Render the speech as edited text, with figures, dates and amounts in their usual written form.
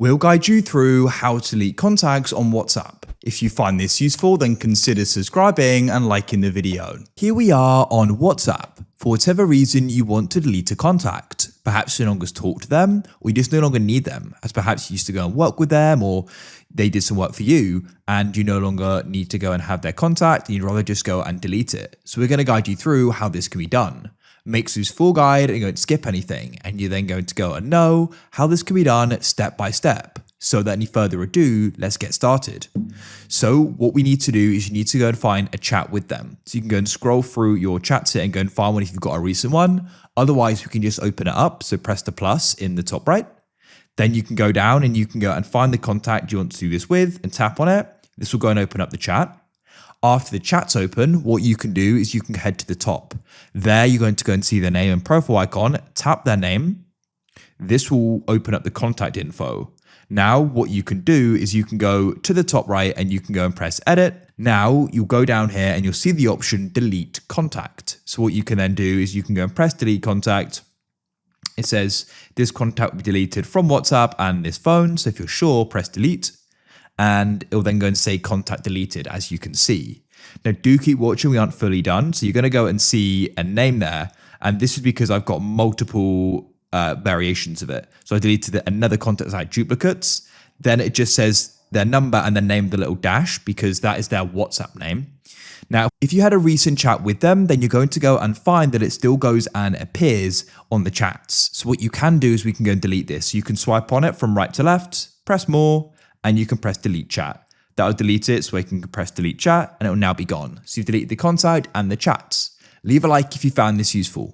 We'll guide you through how to delete contacts on WhatsApp. If you find this useful, then consider subscribing and liking the video. Here we are on WhatsApp. For whatever reason you want to delete a contact, perhaps you no longer talk to them, or you just no longer need them, as perhaps you used to go and work with them, or they did some work for you, and you no longer need to go and have their contact, and you'd rather just go and delete it. So we're going to guide you through how this can be done. Make this full guide and you don't skip anything, and you're then going to go and know how this can be done step by step. So without any further ado, let's get started. So what we need to do is you need to go and find a chat with them. So you can go and scroll through your chats here and go and find one if you've got a recent one. Otherwise, we can just open it up. So press the plus in the top right. Then you can go down and you can go and find the contact you want to do this with and tap on it. This will go and open up the chat. After the chat's open, what you can do is you can head to the top. There, you're going to go and see their name and profile icon, tap their name. This will open up the contact info. Now, what you can do is you can go to the top right and you can go and press edit. Now, you'll go down here and you'll see the option delete contact. So what you can then do is you can go and press delete contact. It says this contact will be deleted from WhatsApp and this phone. So if you're sure, press delete. And it'll then go and say contact deleted, as you can see. Now do keep watching, we aren't fully done. So you're going to go and see a name there. And this is because I've got multiple variations of it. So I deleted another contact like duplicates. Then it just says their number and then name the little dash because that is their WhatsApp name. Now, if you had a recent chat with them, then you're going to go and find that it still goes and appears on the chats. So what you can do is we can go and delete this. You can swipe on it from right to left, press more, and you can press delete chat. That'll delete it, so you can press delete chat and it will now be gone. So you've deleted the contact and the chats. Leave a like if you found this useful.